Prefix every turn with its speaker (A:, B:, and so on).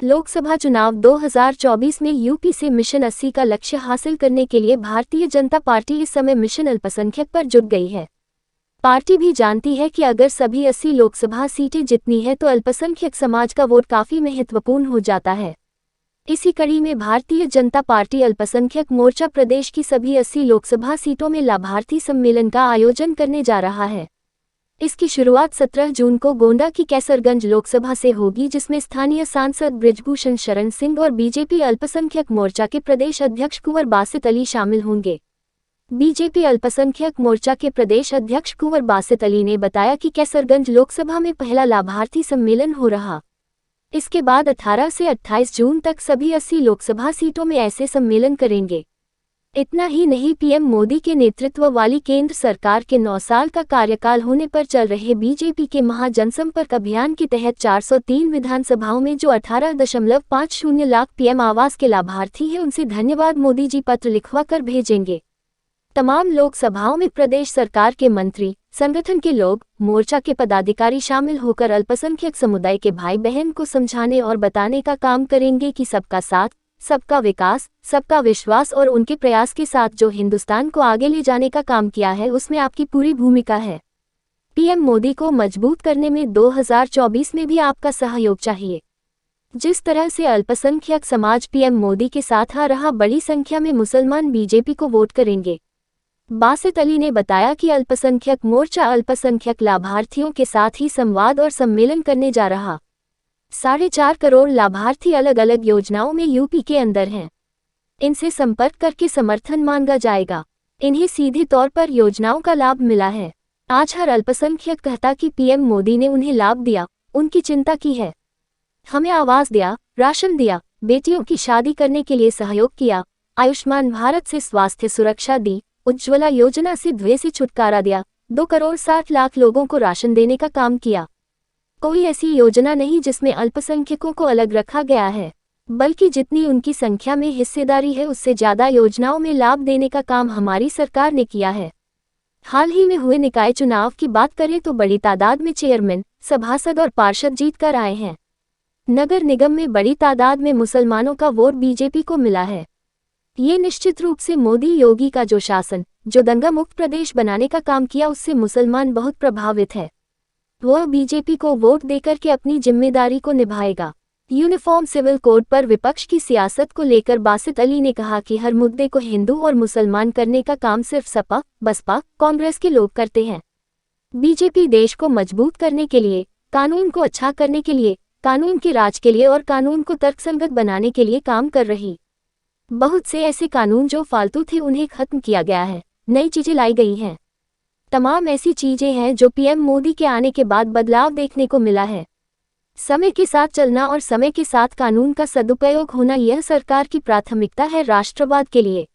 A: लोकसभा चुनाव 2024 में यूपी से मिशन 80 का लक्ष्य हासिल करने के लिए भारतीय जनता पार्टी इस समय मिशन अल्पसंख्यक पर जुट गई है। पार्टी भी जानती है कि अगर सभी 80 लोकसभा सीटें जितनी है तो अल्पसंख्यक समाज का वोट काफी महत्वपूर्ण हो जाता है। इसी कड़ी में भारतीय जनता पार्टी अल्पसंख्यक मोर्चा प्रदेश की सभी 80 लोकसभा सीटों में लाभार्थी सम्मेलन का आयोजन करने जा रहा है। इसकी शुरुआत 17 जून को गोंडा की कैसरगंज लोकसभा से होगी, जिसमें स्थानीय सांसद बृजभूषण शरण सिंह और बीजेपी अल्पसंख्यक मोर्चा के प्रदेश अध्यक्ष कुंवर बासित अली शामिल होंगे। बीजेपी अल्पसंख्यक मोर्चा के प्रदेश अध्यक्ष कुंवर बासित अली ने बताया कि कैसरगंज लोकसभा में पहला लाभार्थी सम्मेलन हो रहा। इसके बाद 18 से 28 जून तक सभी 80 लोकसभा सीटों में ऐसे सम्मेलन करेंगे। इतना ही नहीं, पीएम मोदी के नेतृत्व वाली केंद्र सरकार के 9 साल का कार्यकाल होने पर चल रहे बीजेपी के महाजनसंपर्क अभियान के तहत 403 विधानसभाओं में जो 18.50 लाख पीएम आवास के लाभार्थी हैं, उनसे धन्यवाद मोदी जी पत्र लिखवा कर भेजेंगे। तमाम लोकसभाओं में प्रदेश सरकार के मंत्री, संगठन के लोग, मोर्चा के पदाधिकारी शामिल होकर अल्पसंख्यक समुदाय के भाई बहन को समझाने और बताने का काम करेंगे कि सबका साथ, सबका विकास, सबका विश्वास और उनके प्रयास के साथ जो हिंदुस्तान को आगे ले जाने का काम किया है उसमें आपकी पूरी भूमिका है। पीएम मोदी को मजबूत करने में 2024 में भी आपका सहयोग चाहिए। जिस तरह से अल्पसंख्यक समाज पीएम मोदी के साथ आ रहा, बड़ी संख्या में मुसलमान बीजेपी को वोट करेंगे। बासित अली ने बताया कि अल्पसंख्यक मोर्चा अल्पसंख्यक लाभार्थियों के साथ ही संवाद और सम्मेलन करने जा रहा। 4.5 करोड़ लाभार्थी अलग अलग योजनाओं में यूपी के अंदर हैं। इनसे संपर्क करके समर्थन मांगा जाएगा। इन्हें सीधे तौर पर योजनाओं का लाभ मिला है। आज हर अल्पसंख्यक कहता कि पीएम मोदी ने उन्हें लाभ दिया, उनकी चिंता की है, हमें आवास दिया, राशन दिया, बेटियों की शादी करने के लिए सहयोग किया, आयुष्मान भारत से स्वास्थ्य सुरक्षा दी, उज्ज्वला योजना से धुएं से छुटकारा दिया, 2 करोड़ 60 लाख लोगों को राशन देने का काम किया। कोई ऐसी योजना नहीं जिसमें अल्पसंख्यकों को अलग रखा गया है, बल्कि जितनी उनकी संख्या में हिस्सेदारी है उससे ज़्यादा योजनाओं में लाभ देने का काम हमारी सरकार ने किया है। हाल ही में हुए निकाय चुनाव की बात करें तो बड़ी तादाद में चेयरमैन, सभासद और पार्षद जीत कर आए हैं। नगर निगम में बड़ी तादाद में मुसलमानों का वोट बीजेपी को मिला है। ये निश्चित रूप से मोदी योगी का जो शासन, जो दंगा मुक्त प्रदेश बनाने का काम किया, उससे मुसलमान बहुत प्रभावित है। वह बीजेपी को वोट देकर के अपनी जिम्मेदारी को निभाएगा। यूनिफॉर्म सिविल कोड पर विपक्ष की सियासत को लेकर बासित अली ने कहा कि हर मुद्दे को हिंदू और मुसलमान करने का काम सिर्फ सपा, बसपा, कांग्रेस के लोग करते हैं। बीजेपी देश को मजबूत करने के लिए, कानून को अच्छा करने के लिए, कानून के राज के लिए और कानून को तर्कसंगत बनाने के लिए काम कर रही। बहुत से ऐसे कानून जो फालतू थे उन्हें खत्म किया गया है, नई चीजें लाई गई हैं। तमाम ऐसी चीजें हैं जो पीएम मोदी के आने के बाद बदलाव देखने को मिला है। समय के साथ चलना और समय के साथ कानून का सदुपयोग होना, यह सरकार की प्राथमिकता है राष्ट्रवाद के लिए।